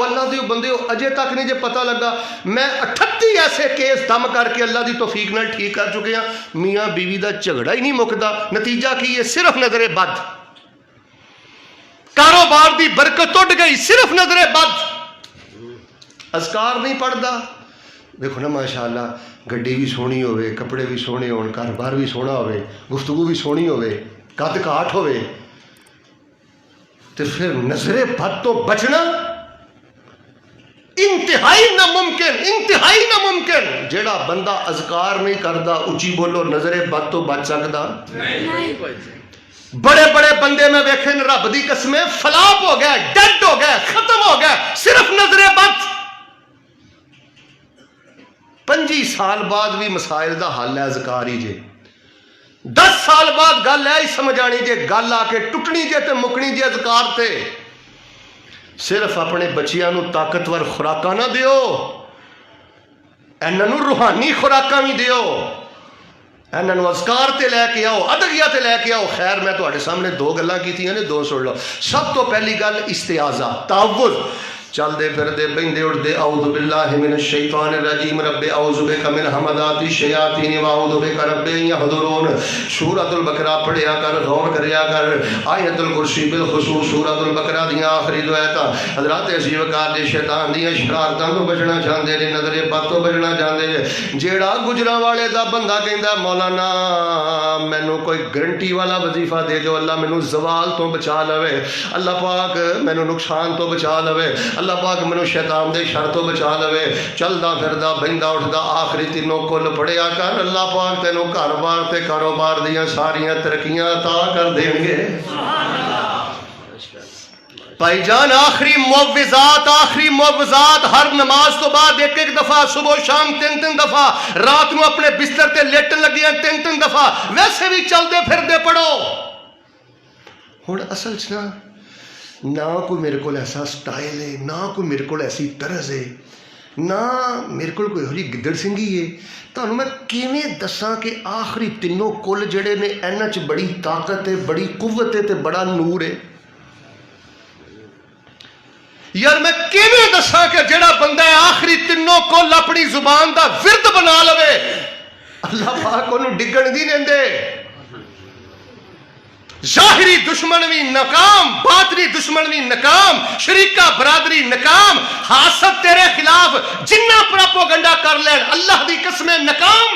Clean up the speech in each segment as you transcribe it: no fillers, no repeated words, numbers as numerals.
اللہ دے بندے ہو اجے تک نہیں جے پتہ لگا میں 38 ایسے کیس دم کر کے اللہ دی توفیق نال ٹھیک کر چکے ہیں میاں بیوی دا جھگڑا ہی نہیں مکدا نتیجہ کی ہے صرف نظر بد کاروبار دی برکت ٹوٹ گئی صرف نظر بد اذکار نہیں پڑھدا دیکھو نا ماشاءاللہ گڈی بھی سونی ہوئے کپڑے بھی سونے ہون کاروبار بھی سونا ہوئے گفتگو بھی سونی ہوئے قد کاٹ ہوئے تو پھر نظر بد تو بچنا انتہائی ناممکن جیڑا بندہ اذکار نہیں کردا اچھی بولو نظر بد تو بچ سکدا بڑے بڑے بندے میں ویکھے رب دی قسمیں فلاپ ہو گئے ڈیڈ ہو گئے ختم ہو گئے صرف نظر بد 25 سال بعد بھی مسائل دا حل ہے اذکار ہی جے 10 سال بعد گل ہے سمجھ آنی جے گل آ کے ٹوٹنی جے تے مکنی جے اذکار تے صرف اپنے بچیاں نو طاقتور خوراکاں نہ دیو انہاں نو روحانی خوراکاں بھی دیو انہاں نو اذکار تے لے کے آؤ ادعیہ تے لے کے آؤ خیر میں تہاڈے سامنے 2 گلاں کیتیاں نے 2 سن لو سب تو پہلی گل استعاذہ تعوذ چل دے پھر دے بہندے اٹھ دے اعوذ باللہ من الشیطان الرجیم رب اعوذ بک من حمزات الشیاطین واعوذ بک رب یحضرون سورۃ البقرہ پڑھیا کر غور کریا کر آیت الکرسی بالخصوص سورۃ البقرہ دی آخری دو آیتاں حضرات عزیز وقار دے شیطان دی شرارتاں تو بچنا چاہندے نے نظر بد تو بچنا چاہندے نے جیڑا گجراں والے دا بندہ کہندا مولانا مینوں کوئی گارنٹی والا وظیفہ دے جو اللہ مینوں زوال تو بچا لوے اللہ پاک مینوں نقصان تو بچا لوے اللہ پاک منو شیطان دے شر تو بچا لوے چلدا پھردا بہندا اٹھدا آخری تینوں کل پڑھیا کر اللہ پاک تینوں گھر بار تے کاروبار دیاں ساریاں ترقیاں عطا کر دیں گے بھائی جان آخری معوذات ہر نماز تو بعد ایک دفعہ صبح شام 3 دفعہ رات نو اپنے بستر تے لیٹن لگیاں 3 دفعہ ویسے بھی چلدے پھردے پڑھو ہن اصل چ نہ کوئی میرے کو ایسا سٹائل ہے نہ کوئی میرے کو ایسی طرز ہے نہ میرے کو کوئی ہوئی گدڑ سنگھی ہے تو میں کیویں دساں کہ آخری تینوں کل جڑے نے انہاں چ بڑی طاقت ہے بڑی قوت ہے تے بڑا نور ہے یار میں کیویں دساں کہ جڑا بندہ ہے آخری تینوں کل اپنی زبان دا ورد بنا لوے اللہ پاک انہوں ڈگن دی دیندے ظاہری دشمن بھی ناکام باطنی دشمن بھی ناکام شریکہ برادری ناکام حاسد تیرے خلاف جنہ پراپوگنڈا کر لین اللہ دی قسمیں ناکام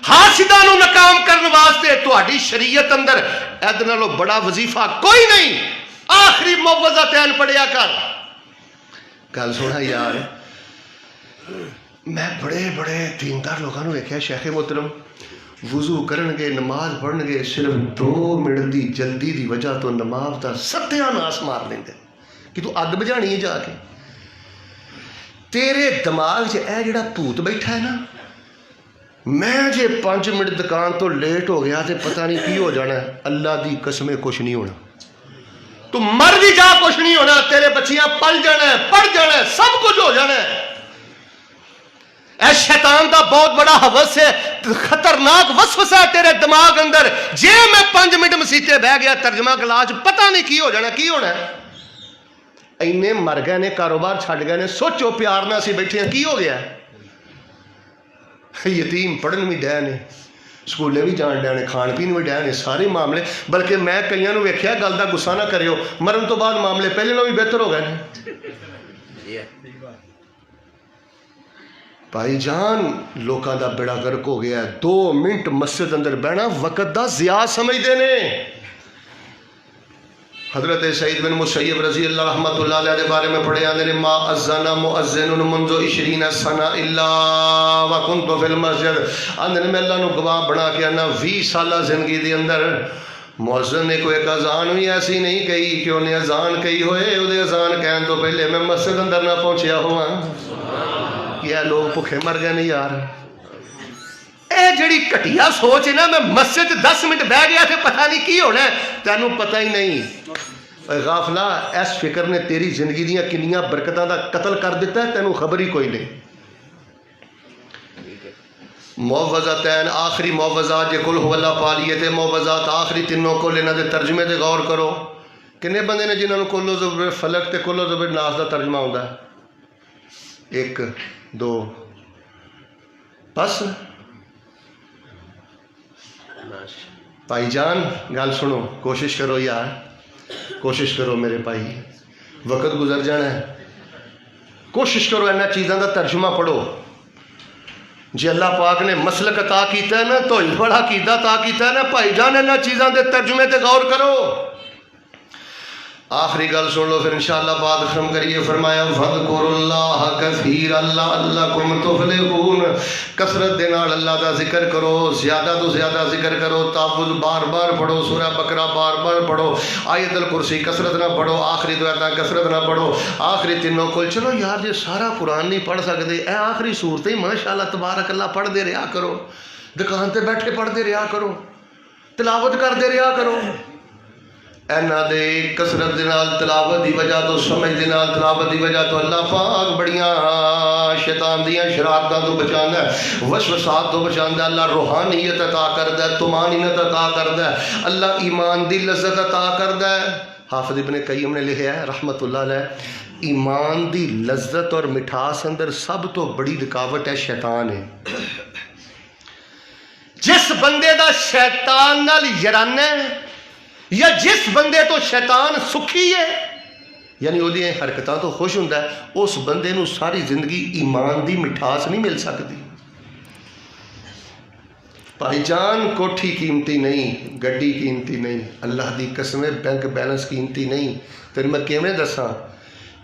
حاسدہ نو ناکام کرنے واسطے تہاڈی شریعت اندر ایدھ نالوں بڑا وظیفہ کوئی نہیں آخری معوذتین پڑھیا کر گل سونا یار میں بڑے دیندار لوگاں نو ویکھیا شیخ محترم وضو کرن گے نماز پڑھن گے صرف 2 منٹ دی جلدی دی وجہ تو نماز دا ستیہ ناس مار لیندے کہ تو اگ بجھانی ہے جا کے تیرے دماغ سے اے جڑا بھوت بیٹھا ہے نا میں جے 5 منٹ دکان تو لیٹ ہو گیا تے پتہ نہیں کی ہو جانا ہے اللہ دی قسمیں کچھ نہیں ہونا تو مر بھی جا کچھ نہیں ہونا تیرے بچیاں پل جانا ہے پڑھ جانا ہے سب کچھ ہو جانا ہے اے شیطان دا بہت بڑا حوث ہے خطرناک وسوسہ ہے تیرے دماغ اندر جے میں 5 منٹ مسیتے بہ گیا ترجمہ کلاس پتہ نہیں کی ہو جانا کی ہونا ہے اینے مر گئے نے کاروبار چھڑ گئے نے سوچو پیار نہ سی بیٹھے ہیں کی ہو گیا یتیم پڑھن بھی ڈے نے سکولے بھی جان ڈے نے کھان پین بھی ڈے نے سارے معاملے بلکہ میں کئیاں نو ویکھیا گل دا غصہ نہ کریو مرن تو بعد معاملے پہلے نوں بھی بہتر ہو گئے نے بھائی جان لوکاں دا بیڑا گرک ہو گیا ہے 2 منٹ مسجد اندر بہنا وقت دا ضیاع سمجھدے نے حضرت سعید بن مسیب رضی اللہ رحمت اللہ علیہ دے بارے میں پڑھے آنے ما اذن مؤذن منذ 20 سنہ الا وکنت فی المسجد اندر میں اللہ نو گواہ بنا کے انا 20 سالہ زندگی دے اندر مؤذن نے کوئی ایک اذان بھی ایسی نہیں کہی کہ انہیں اذان کہی ہوئے وہ اذان کہن تو پہلے میں مسجد اندر نہ پہنچیا ہوا کیا لوگ بھوکے مر گئے نہیں یار اے جڑی کٹیا سوچ ہے نا میں مسجد 10 منٹ بہ گیا تھے پتہ نہیں کی ہونا ہے تینوں پتہ ہی نہیں غافلہ اس فکر نے تیری زندگی دیاں کنیاں برکتاں دا قتل کر دیتا ہے تینوں خبر ہی کوئی نہیں معوذتین آخری معوذات جے کل ہو اللہ پا لیے تھے معوذات آخری تینوں کو لینا دے ترجمے دے غور کرو کنے بندے نے جنہوں نے کل اعوذ برب فلق تے کل اعوذ برب ناس دا ترجمہ ہوتا ہے؟ 1 2 بس بھائی جان گل سنو، کوشش کرو یار، کوشش کرو میرے بھائی، وقت گزر جانا ہے، کوشش کرو انہاں چیزاں دا ترجمہ پڑھو۔ جی اللہ پاک نے مسلک عطا کیتا ہے نا، تو بڑا عقیدہ عطا کیتا ہے نا، بھائی جان انہاں چیزاں دے ترجمے تے غور کرو۔ آخری گل سن لو پھر انشاءاللہ بعد ختم کریے۔ فرمایا فذکروا اللہ کثیرا لعلکم تفلحون، کثرت دے نال اللہ دا ذکر کرو، زیادہ تو زیادہ ذکر کرو، تعوذ بار بار پڑھو، سورہ بقرہ بار بار پڑھو، آیت الکرسی کثرت نہ پڑھو، آخری دو آیتاں کثرت نہ پڑھو، آخری تینوں کل چلو یار جی سارا قرآن نہیں پڑھ سکتے، اے آخری صورتیں ماشاءاللہ تبارک اللہ پڑھ دے رہا کرو، دکان تے بیٹھے پڑھ دے رہا کرو، تلاوت کر دے رہا کرو۔ اینا دے کثرت دے نال تلاوت دی وجہ تو، سمجھ دے نال تلاوت دی وجہ تو اللہ پاک بڑیاں شیطان دیاں شرارتاں تو بچاندا ہے، وسوسات تو بچاندا ہے، اللہ روحانیت عطا کردا ہے، طمانینت عطا کردا ہے، اللہ ایمان دی لذت عطا کردا ہے۔ حافظ ابن قیم نے لکھا ہے رحمت اللہ علیہ، ایمان دی لذت اور مٹھاس اندر سب تو بڑی رکاوٹ ہے شیطان ہے۔ جس بندے دا شیطان نال یرانا ہے یا جس بندے تو شیطان سکھی ہے، یعنی وہ حرکتاں تو خوش ہوندا ہے، اس بندے نو ساری زندگی ایمان دی مٹھاس نہیں مل سکتی۔ بھائی جان کوٹھی قیمتی نہیں، گڈی قیمتی نہیں، اللہ دی قسم بینک بیلنس قیمتی نہیں، تیرے میں کیویں دساں،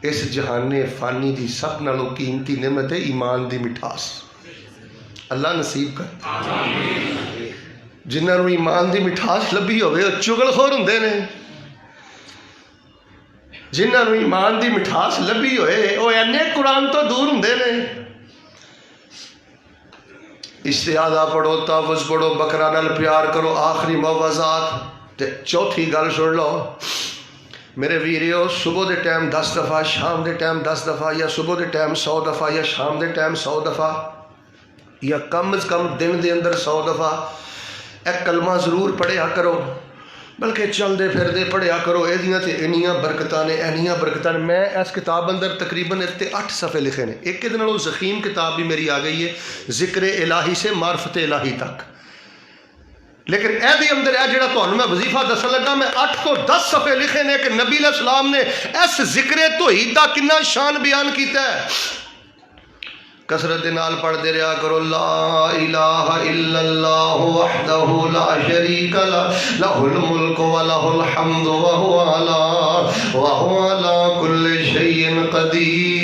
اس جہان فانی دی سب نالوں قیمتی نعمت ہے ایمان دی مٹھاس۔ اللہ نصیب کر جنہاں نوں ایمان دی مٹھاس لبھی ہوئے وہ چغل خور ہوندے نے، جنہاں نوں ایمان دی مٹھاس لبھی ہوئے وہ اینے قرآن تو دور ہوندے نے۔ استعاذہ پڑھو، تعوذ پڑھو، بقرہ نال پیار کرو، آخری معوذات تے چوتھی گل سن لو میرے ویریو، صبح دے ٹائم 10 دفعہ، شام دے ٹائم 10 دفعہ، یا صبح دے ٹائم 100 دفعہ، یا شام دے ٹائم 100 دفعہ، یا کم از کم دن دے اندر 100 دفعہ ایک کلمہ ضرور پڑھیا کرو، بلکہ چلدے پھردے پڑھیا کرو۔ ایدیاں تے انیاں برکتاں نے، اینیاں برکتاں نے۔ میں اس کتاب اندر تقریباً 8 صفحے لکھے نے، ایک دن وہ زخیم کتاب بھی میری آ گئی ہے، ذکر الہی سے معرفت الہی تک، لیکن اے دی اندر اے جڑا تھانوں میں وظیفہ دسن لگا، میں 8 تو 10 صفحے لکھے نے کہ نبی علیہ السلام نے اس ذکر توحید دا کنا شان بیان کیتا ہے۔ کثرت نال پڑھ دے رہا کرو، لا الہ الا اللہ وحدہ لا شریک لہ الملک ولہ الحمد وہو علی کل شیء قدیر۔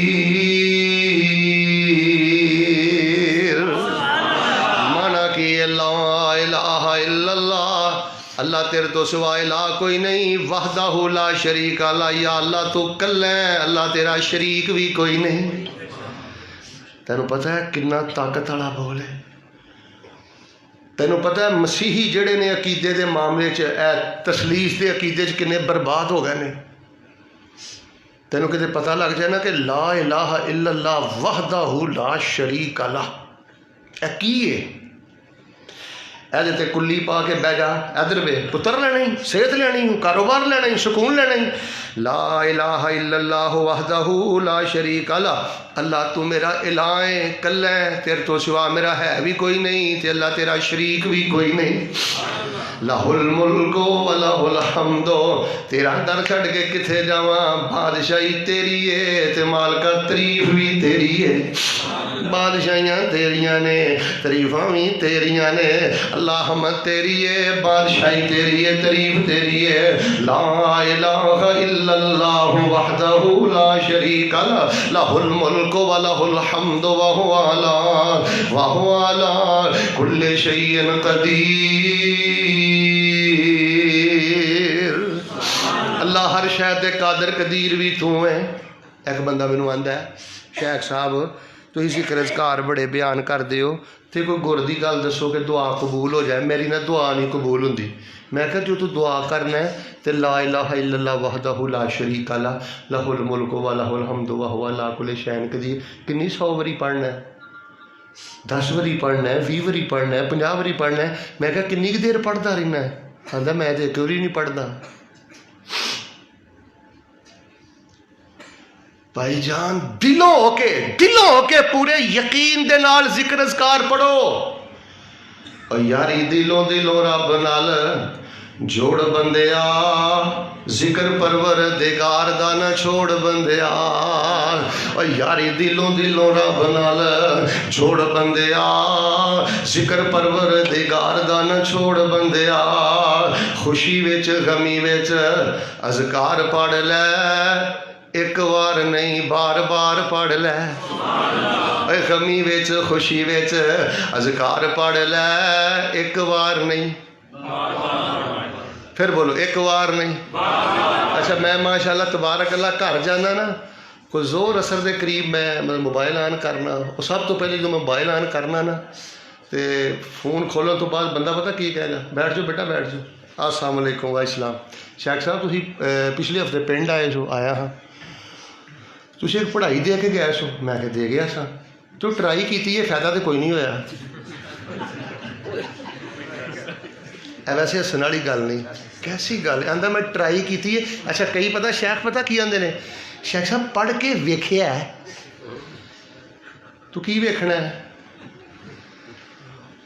مانا کہ لا الہ الا اللہ، اللہ تیرے تو سوا الہ کوئی نہیں، وحدہ لا شریک لہ، یا اللہ تو کل ہے، اللہ تیرا شریک بھی کوئی نہیں۔ تینوں پتہ ہے کنا طاقت والا بول ہے؟ تینوں پتہ ہے مسیحی جڑے نے عقیدے دے معاملے چ اے تسلیس دے عقیدے چ کنے برباد ہو گئے نے؟ تینوں کتے پتہ لگ جائے نا کہ لا الہ الا اللہ وحدہ لا شریک لہ، اے کی ہے؟ اے تے کلی پا کے بہ جا، ادھر وے پتر لینا ہی، صحت لینی، کاروبار لینا ہی، سکون لینا ہی۔ لا الہ الا اللہ وحدہ لا شریک لہ، اللہ تو میرا الہ ہے، کل ہے، تیرے تو سوا میرا ہے بھی کوئی نہیں، تے اللہ تیرا شریک بھی کوئی نہیں۔ لہ الملک ولہ الحمد، تیرا در چھڑ کے کتھے جاواں، بادشاہی تیری ہے تے مالکہ تعریف بھی تیری ہے، بادشاہیاں تیریاں نے، تعریفاں بھی تیریاں نے، اللہ حمد تیری ہے، بادشاہی تیری ہے، تعریف تیری ہے۔ لا الہ الا اللہ وحدہ لا شریک لہ، لہ الملک ولہ الحمد وہو علی کل شیء قدیر۔ اللہ ہر شے تے قادر قدیر بھی تو ہے۔ ایک بندہ مینوں آندا ہے، شیخ صاحب تسی ذکر اذکار بڑے بیان کر دیو تے کوئی گر دی گل دسو کہ دعا قبول ہو جائے، میری نہ دعا نہیں قبول ہوندی۔ میں کہا جو تو دعا کرنا ہے تے لا الہ الا اللہ وحدہ لا شریک لہ، لہ الملک ولہ الحمد وہو علی کل شیء قدیر، کنی 100 واری پڑھنا ہے؟ 10 واری پڑھنا ہے، 20 واری پڑھنا ہے، 50 واری پڑھنا ہے؟ میں کہا کنی کی دیر پڑھتا رہنا ہے؟ آندا میں تے ایک واری نہیں پڑھدا۔ بھائی جان دلوں ہو کے پورے یقین دے نال ذکر اذکار پڑھو. اور یاری دلوں رب نال جوڑ بندیا، ذکر پروردگار دا نہ چھوڑ بندیا. اور یاری دلوں رب نال جوڑ بندیا، ذکر پروردگار دا نہ چھوڑ بندیا. خوشی وچ غمی وچ اذکار پڑھ لے، ایک وار نہیں بار بار پڑھ لے. غمی وچ خوشی وچ اذکار پڑھ لے، ایک وار نہیں. پھر بولو ایک وار نہیں. اچھا میں ماشاءاللہ تبارک اللہ گھر جانا نا، کوئی زور اثر دے قریب میں موبائل آن کرنا، اور سب تو پہلے جو موبائل آن کرنا نا تے فون کھولن تو بعد بندہ پتہ کی کہے گا، بیٹھ جاؤ بیٹا بیٹھ جاؤ. السلام علیکم و السلام. شیخ صاحب تسی پچھلے ہفتے پنڈ آئے سو؟ آیا ہاں. تسی ایک پڑھائی دے کے گئے سو؟ میں کہ دے گیا سا. تو ٹرائی کیتی ہے، فائدہ تو کوئی نہیں ہویا. ویسے ہسن والی گل نہیں، کیسی گل ہے؟ آندا میں ٹرائی کیتی ہے. اچھا کئی پتہ شیخ پتہ کی آندے نے، شیخ صاحب پڑھ کے ویکھیا ہے. تو کی ویکھنا ہے؟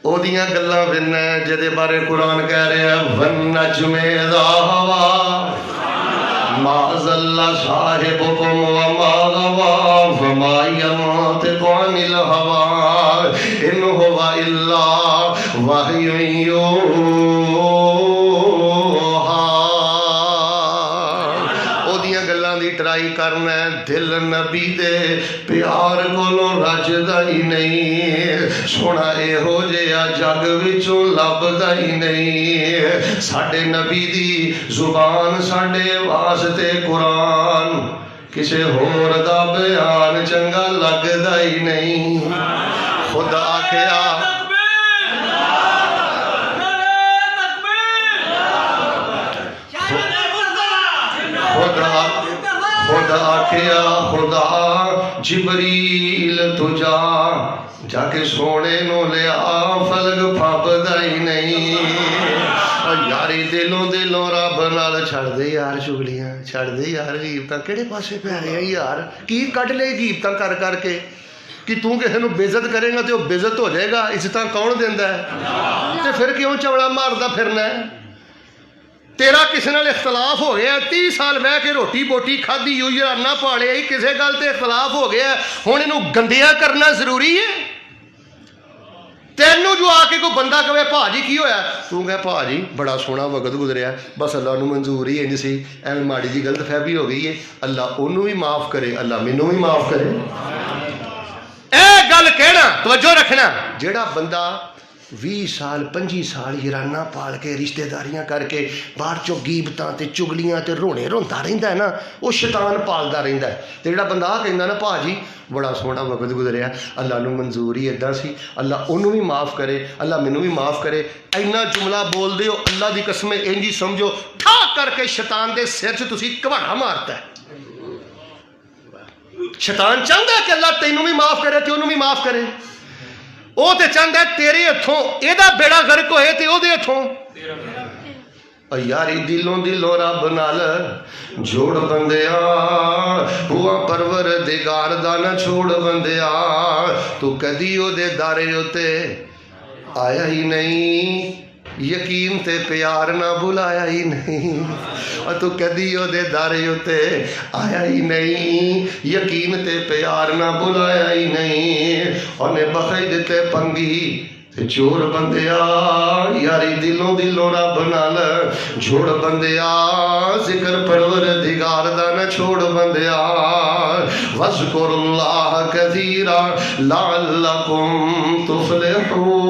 او دیاں گلاں وینا جدے بارے قرآن کہہ رہا ہے وَالنَّجْمِ إِذَا هَوَىٰ مَا ضَلَّ صَاحِبُكُمْ وَمَا غَوَىٰ وَمَا يَنطِقُ عَنِ الْهَوَىٰ إِنْ هُوَ إِلَّا وَحْيٌ يُوحَىٰ. او دیاں گلاں دی ٹرائی کرنا ہے. دل نبی دے پیار کولوں رجدا ہی نہیں، سونا یہو جہا جگ وچوں لبدا ہی نہیں. ساڈے نبی دی زبان ساڈے واسطے قرآن، کسے ہور دا بیان چنگا لگدا ہی نہیں. خدا آکھیا خدا آکھیا خدا جبریل تو جا کے سونے نو لیا، فلک پھاپدا ہی نہیں. یاری دلوں رب نال چھڑ دے یار چگلیاں، چھڑ دے یار غیبتاں. کہڑے پاسے پہ رہے ہیں یار؟ کی کڈ لے غیبتاں کر کر کے کہ تو کسی نو بےزت کرے گا تو وہ بےزت ہو جائے گا. عزتاں کون دیندا ہے؟ تے پھر کیوں چوڑا ماردا پھرنا ہے؟ تیرا کسی نال اختلاف ہو گیا، 30 سال بہ کے روٹی بوٹی کھادی ہوئی نہ پالیا ہی، کسی گل تے اختلاف ہو گیا، ہن اینو گندیا کرنا ضروری ہے؟ تینوں جو آ کے کوئی بندہ کہے بھا جی کی ہویا، تو کہے بھا جی بڑا سونا وقت گزریا، بس اللہ نو منظور ہی انج سی، ایویں ماڑی جی غلط فہمی ہو گئی ہے، اللہ انہوں بھی معاف کرے، اللہ مینوں بھی معاف کرے. اے گل کہنا توجہ رکھنا. جیڑا بندہ 20 سال 25 سال ہیرانہ پال کے رشتہ داریاں کر کے باہر چوں غیبتاں تے چگلیاں تے رونے روندا رہندا ہے نا، وہ شیطان پالدا رہندا ہے. تے جڑا بندہ آ کہندا نا بھا جی بڑا سونا وقت گزریا، اللہ نو منظور ہی ادا سی، اللہ انہوں بھی معاف کرے، اللہ مینوں بھی معاف کرے، اینا جملہ بول دے ہو اللہ دی قسم انج ہی سمجھو ٹھا کر کے شیطان دے سر چ تسی کواڑا مارتا ہے. شیطان چاہتا ہے کہ اللہ تینوں بھی معاف کرے تے انہوں بھی معاف کرے. وہ تے چاہتا ہے تیرے ہتھوں یہ بیڑا غرق ہوئے تے وہ دے ہتھوں. یاری دلوں رب نال جوڑ بندیا، ہوا پروردگار دا نہ چھوڑ بندیا. تو کدی او دے دارے اتے آیا ہی نہیں، یقین تے پیار نہ بلایا ہی نہیں. اور تو کدی او دے دارے اتے آیا ہی نہیں، یقین تے پیار نہ بلایا ہی نہیں. انہیں بخید تے پنگی تے چور بندیا، یاری دلوں رب نال جوڑ بندیا، ذکر پروردگار دا نہ چھوڑ بندیا. وَاذْكُرُوا اللَّهَ كَثِيرًا لَعَلَّكُمْ تُفْلِحُونَ.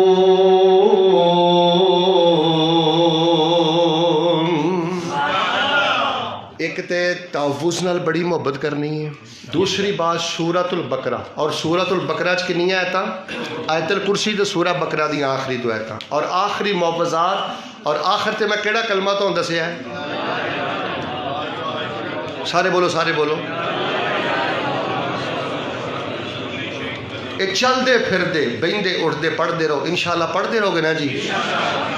ایک تے تحفظ نال بڑی محبت کرنی ہے، دوسری بات سورۃ البقرہ. اور سورۃ البقرہ چ کنیاں آیتاں؟ آیت الکرسی تے سورہ بقرہ دی آخری دو آیتاں اور آخری معوذات. اور آخر تے میں کیڑا کلمہ تو دسیا ہے؟ سارے بولو سارے بولو. یہ چلدے پھردے بہندے اٹھتے پڑھتے رہو، انشاءاللہ پڑھتے رہو گے نا جی.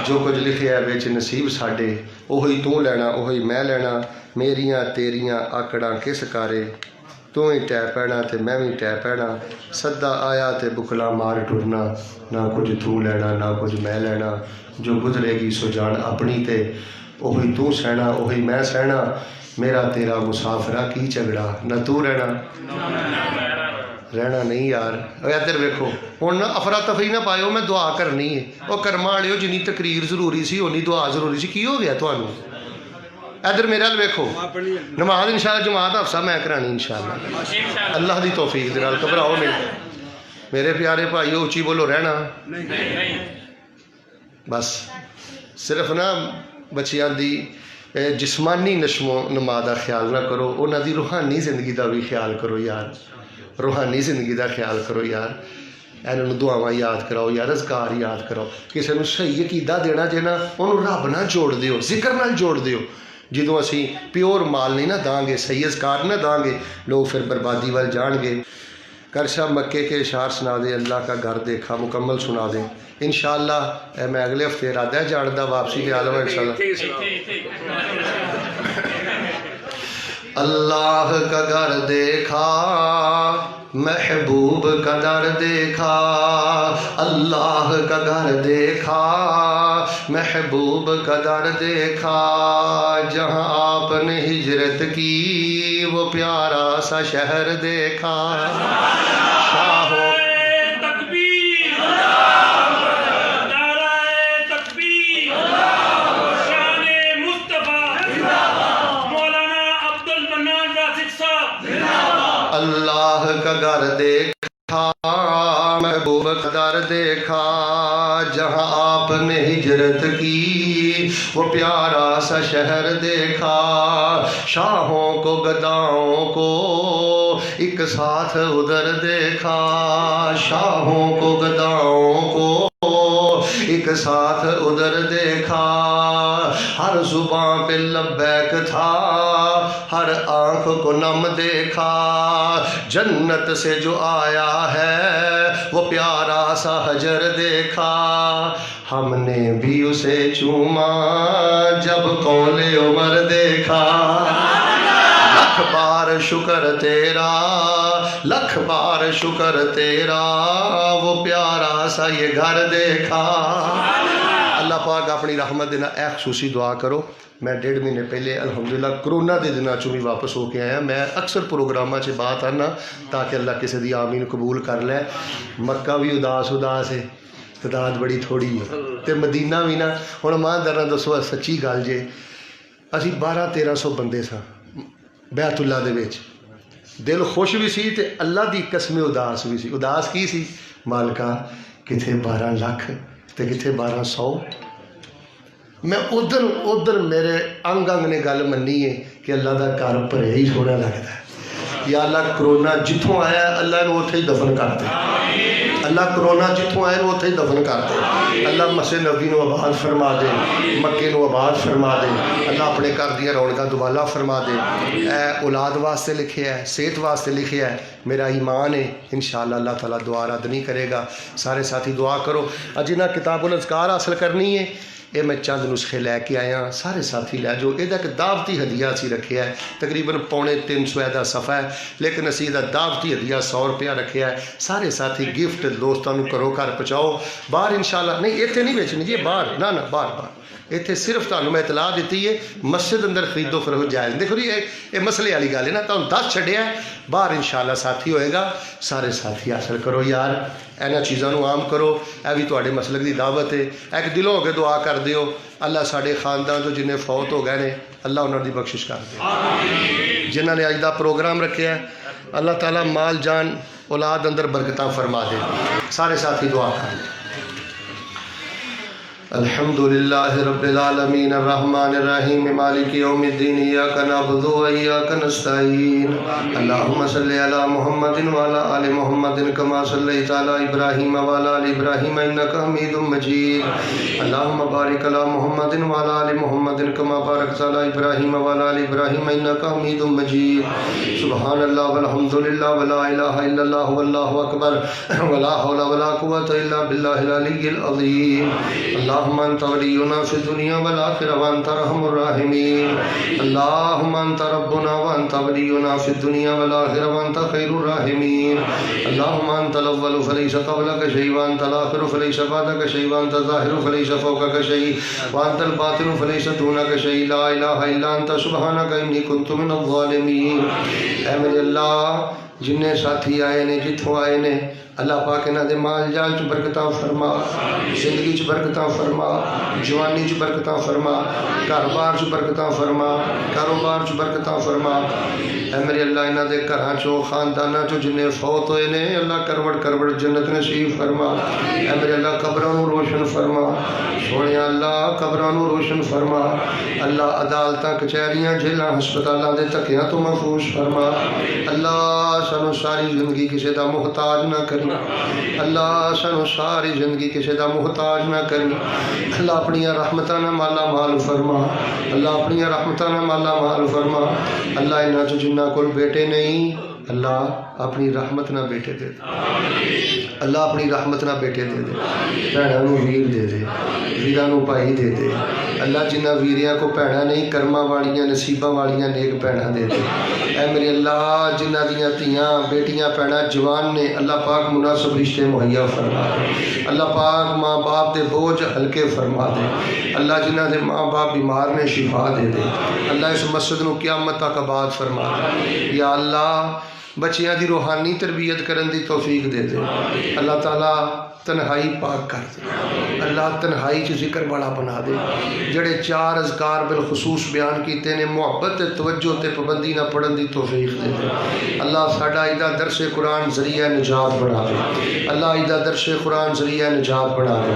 جو کچھ لکھیا ہے وچ نصیب ساڈے، وہی تو لینا وہی میں لینا. میریاں تیریاں آکڑاں کس کارے، تو ہی ٹہ پینا تے میں بھی ٹہ پینا، سدا آیا تے بکلا مار ٹرنا، نہ کچھ تو لینا نہ کچھ میں لینا، جو گزرے گی سو جان اپنی تے وہی تو سہنا وہی میں سہنا، میرا تیرا مسافرہ کی جھگڑا، نہ تو رہنا نہیں یار۔ ادھر ویکھو ہن افراتفری نہ پائیو، میں دعا کرنی ہے، وہ کرما والےو جنی تقریر ضروری سی اونی دعا ضروری سی، کی ہو گیا تھانوں؟ ادھر میرے ال ویکھو، نماز انشاءاللہ جماعت حفصہ میں کرانی انشاءاللہ اللہ دی توفیق دے نال، گھبراؤ نہیں میرے پیارے بھائیو، اچھی بولو رہنا بس صرف نا بچیاں دی جسمانی نشو و نما دا خیال نہ کرو، انہاں دی روحانی زندگی دا بھی خیال کرو یار، روحانی زندگی دا خیال کرو یار، انہوں دعاواں یاد کراؤ یار، اذکار یاد کراؤ، کسی نو صحیح عقیدہ دینا جے نا انہوں رب نہ جوڑ دیو، ذکر نال جوڑ دیو، جدوں اسی پیور مال نہیں نہ داں گے، صحیح اذکار نہ داں گے، لوگ پھر بربادی وال جان گے۔ کرشا مکے کے اشعار سنا دے، اللہ کا گھر دیکھا مکمل سنا دیں انشاءاللہ، میں اگلے ہفتے ارادہ ہے جان دا واپسی کے عالم انشاءاللہ۔ اللہ کا گھر دیکھا محبوب کا در دیکھا، اللہ کا گھر دیکھا محبوب کا در دیکھا، جہاں آپ نے ہجرت کی وہ پیارا سا شہر دیکھا، شاہوں اللہ کا گھر دیکھا محبوب کا در دیکھا، جہاں آپ نے ہجرت کی وہ پیارا سا شہر دیکھا، شاہوں کو گداؤں کو ایک ساتھ ادھر دیکھا، شاہوں کو گداؤں کو ایک ساتھ ادھر دیکھا، ہر زباں پہ لبیک تھا ہر آنکھ کو نم دیکھا، جنت سے جو آیا ہے وہ پیارا سا حجر دیکھا، ہم نے بھی اسے چوما جب قول عمر دیکھا، لکھ بار شکر تیرا لکھ بار شکر تیرا وہ پیارا سا یہ گھر دیکھا۔ اللہ پاک اپنی رحمت دینا، اے خصوصی دعا کرو، میں 1.5 مہینے پہلے الحمدللہ کرونا دے دنوں چوں بھی واپس ہو کے آیا، میں اکثر پروگراماں چ بات آنا تاکہ اللہ کسی دی آمین قبول کر لے، مکہ بھی اداس ہے، تعداد بڑی تھوڑی ہے، تے مدینہ بھی نا، ہن ماں درنا دسو سچی گل جے، اسی 1200-1300 بندے ساں بیت اللہ دے وچ، دل خوش بھی سی تے اللہ دی قسم اداس بھی سی، اداس کی سی مالکا کتھے 12 لاکھ تے کتھے 1200، میں ادھر میرے انگ نے گل منی ہے کہ اللہ دا گھر بھرے ہی سونا لگتا ہے، یا اللہ کرونا جتوں آیا اللہ نو اتھے ہی دفن کر دے، اللہ کرونا جتوں آیا نو اتھے ہی دفن کر دے، اللہ مسجد نبی نو آباد فرما دے، مکے نو آباد فرما دے، اللہ اپنے گھر دیا رونقاں دوبالا فرما دے، اے اولاد واسطے لکھے ہے، صحت واسطے لکھے ہے، میرا ایمان ہے انشاءاللہ اللہ تعالیٰ دعا رد نہیں کرے گا۔ سارے ساتھی دعا کرو، جنہاں کتاب الاذکار حاصل کرنی ہے یہ میں چند نسخے لے کے آیا، سارے ساتھی لے جو، یہ ایک دعوتی ہدیہ سی رکھیا ہے، تقریباً 350 دا صفحہ ہے، لیکن اسی دا دعوتی ہدیہ 100 روپیہ رکھیا ہے، سارے ساتھی گفٹ دوستاں نو کرو گھر پہنچاؤ، باہر انشاءاللہ نہیں ایتھے نہیں بیچنی جی، باہر نہ باہر ایتھے صرف تانوں میں اطلاع دیتی ہے مسجد اندر خرید و فروخت جائز، دیکھو جی یہ مسئلے والی گل ہے نا، تانوں 10 چھڈیا ہے، باہر انشاءاللہ ساتھی ہوئے گا، سارے ساتھی حاصل کرو یار، اینا چیزاں نو عام کرو، اے بھی تواڈے مسلک دی دعوت ہے، ایک دلوں ہو کے دعا کر دیو، اللہ ساڈے خاندان تو جنہیں فوت ہو گئے نے اللہ انہوں دی بخشش کر دے، جنہاں نے اج دا پروگرام رکھیا ہے اللہ تعالیٰ مال جان اولاد اندر برکتاں فرما دے، سارے ساتھی دعا کر دے۔ الحمدللہ رب العالمین الرحمن الرحیم مالک یوم الدین ایاک نعبد و ایاک نستعین اللہم صلی علی محمد وعلی آل محمد کما صلیت علی ابراہیم وعلی آل ابراہیم انک حمید مجید اللہم بارک علی محمد وعلی آل محمد کما بارکت علی ابراہیم وعلی آل ابراہیم انک حمید مجید سبحان اللہ والحمدللہ ولا الہ الا اللہ واللہ اکبر ولا حول ولا قوة الا باللہ العلی العظیم اللہ اللهم انت ولينا في الدنيا والآخرة وانت ارحم الراحمين اللهم انت ربنا وانت ولينا في الدنيا والآخرة وانت خير الراحمين اللهم انت الاول فليس قبلك شيء وانت الاخر فليس بعدك شيء وانت الظاهر فليس فوقك شيء وانت الباطن فليس دونك شيء لا اله الا انت سبحانك اني كنت من الظالمين. اے میرے اللہ جنہیں ساتھی آئے نے جتوں آئے نے اللہ پاک انہاں دے مال جال چ برکتاں فرما زندگی چ برکتاں فرما جوانی چ برکتاں فرما گھر بار چ برکتاں فرما کاروبار چ برکتاں فرما. اے میرے اللہ انہاں دے گھراں چوں خانداناں چوں جنہیں فوت ہوئے نے اللہ کروڑ کروڑ جنت نصیب فرما. اے میرے اللہ قبراں نوں روشن فرما سونے اللہ قبراں نوں روشن فرما. اللہ عدالتاں کچہریاں جیلاں ہسپتالاں دے تکیاں تو محفوظ فرما. اللہ سانو ساری زندگی کسی دا محتاج نہ کری اللہ سانو ساری زندگی کسی دا محتاج نہ کری. اللہ اپنی رحمتاں نال مالا مال فرما اللہ اپنی رحمتاں نال مالا مال فرما. اللہ انہاں چ جنہاں کول بیٹے نہیں اللہ اپنی رحمت نہ بیٹے دے دے اللہ اپنی رحمت نہ بیٹے دے دے بھیناں نوں ویر دے دے ویراں نوں بھائی دے دے. اللہ جنہاں ویریاں کو بھیناں نہیں کرماں والیاں نصیباں والیاں نیک بھیناں دے دے. اے میرے اللہ جنہاں دیاں تیاں بیٹیاں بھیناں جوان نے اللہ پاک مناسب رشتے مہیا فرما دے. اللہ پاک ماں باپ دے بوجھ ہلکے فرما دے. اللہ جنہاں دے ماں باپ بیمار نے شفا دے دے. اللہ اس مسجد نو قیامت تک آباد فرما دے. یا اللہ بچیاں دی روحانی تربیت کرن دی توفیق دے دے. اللہ تعالیٰ تنہائی پاک کر دے. اللہ تنہائی چ ذکر والا بنا دے. جڑے چار اذکار بالخصوص بیان کیتے نے محبت توجہ تے پابندی نہ پڑھن دی توفیق دے دے. اللہ ساڈا ایدہ درس قرآن ذریعہ نجات بنا دے. اللہ ایدہ درس قرآن ذریعہ نجات بنا دے.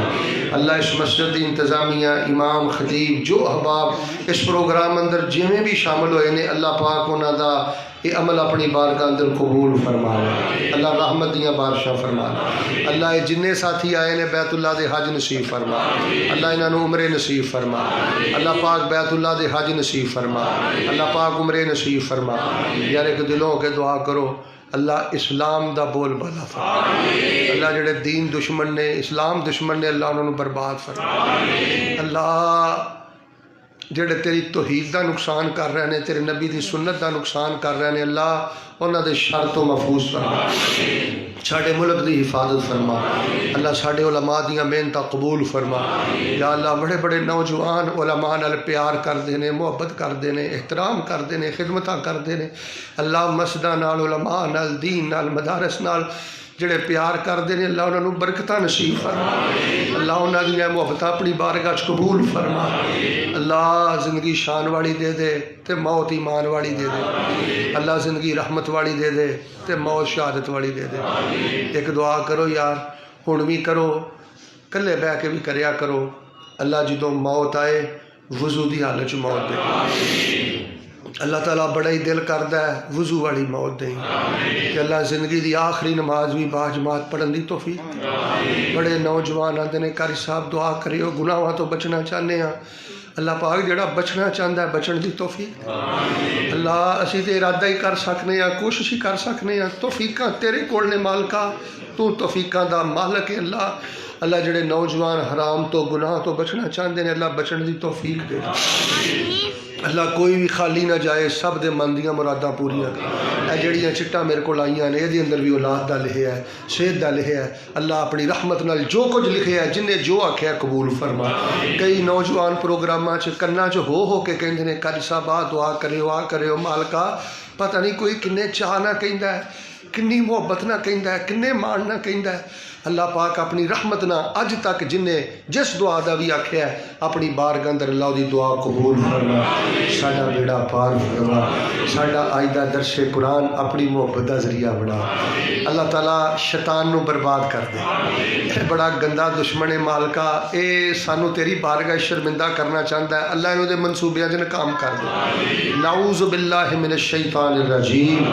اللہ اس مسجد دی انتظامیہ امام خطیب جو احباب اس پروگرام اندر جویں بھی شامل ہوئے نے اللہ پاک انہاں دا یہ عمل اپنی بارگاہ اندر قبول فرما لے. اللہ رحمت دیاں بارشاں فرما لے. اللہ یہ جننے ساتھی آئے نے بیت اللہ دے حج نصیب فرما. اللہ انہاں نوں عمرے نصیب فرما. اللہ پاک بیت اللہ دے حج نصیب فرما. اللہ پاک عمرے نصیب فرما. یار ایک دلوں کے دعا کرو اللہ اسلام دا بول بالا فرما. اللہ جڑے دین دشمن نے اسلام دشمن نے اللہ انہوں نے برباد فرما. اللہ جڑے تیری توحید دا نقصان کر رہے ہیں تیرے نبی دی سنت دا نقصان کر رہے ہیں اللہ انہاں دے شر تو محفوظ فرما. ساڈے ملک دی حفاظت فرما. اللہ ساڈے علماء دیاں محنتاں قبول فرما. یا اللہ بڑے بڑے نوجوان علماء نال پیار کردے نے محبت کردے نے احترام کردے نے خدمتاں کردے نے. اللہ مسجداں نال علماء نال دین نال مدارس نال جڑے پیار کردے نے اللہ انہاں نوں برکتاں نصیب فرما. اللہ انہاں دیاں محبتاں اپنی بارگاہ چ قبول فرما. اللہ زندگی شان والی دے دے تے موت ایمان والی دے دے. اللہ زندگی رحمت والی دے دے تے موت شہادت والی دے دے. ایک دعا کرو یار ہن بھی کرو کلے بہ کے بھی کریا کرو. اللہ جدوں موت آئے وضو دی حالت چ موت دے. اللہ تعالیٰ بڑا ہی دل کردا ہے وضو والی موت دیں کہ اللہ زندگی دی آخری نماز بھی باجماعت پڑھن دی توفیق. بڑے نوجوان آندے نے قاری صاحب دعا کریو گناہاں تو بچنا چاہنے ہاں. اللہ پاک جڑا بچنا چاہتا ہے بچن دی توفیق. اللہ اسی تے ارادہ ہی کر سکنے ہاں کوشش ہی کر سکنے ہاں. توفیقاں تیرے کول نے مالکا تو توفیقاں دا مالک ہے. اللہ جڑے نوجوان حرام تو گناہ تو بچنا چاہتے ہیں اللہ بچن دی توفیق دے. اللہ کوئی بھی خالی نہ جائے سب دے من دیاں مراداں پوریاں کر. اے جڑیاں چٹا میرے کو آئیاں نے یہ اندر بھی اولاد دا لکھیا ہے صحت دا لکھیا ہے. اللہ اپنی رحمت نال جو کچھ لکھیا ہے جنہیں جو آکھیا قبول فرما. کئی نوجوان پروگراماں چ کناں چ ہو کے کہندے نے قاری صاحب آ دعا کریو مالکا پتہ نہیں کوئی کنے چاہ نہ کہندا ہے کنی محبت نہ کہندا ہے کنے مان نہ کہندا ہے. اللہ پاک اپنی رحمت نہ اج تک جنہیں جس دعا دا بھی آکھیا ہے اپنی بارگاہ اندر اللہ دی دعا قبول فرما. ساڈا بیڑا پار فرما. ساڈا آئندہ درس قرآن اپنی محبت دا ذریعہ بنا. اللہ تعالیٰ شیطان نو برباد کر دے. اے بڑا گندا دشمن مالکا اے سانو تیری بارگاہ شرمندہ کرنا چاہتا ہے. اللہ انہوں دے منصوبیاں چ ناکام کر دے. نعوذ باللہ من الشیطان الرجیم.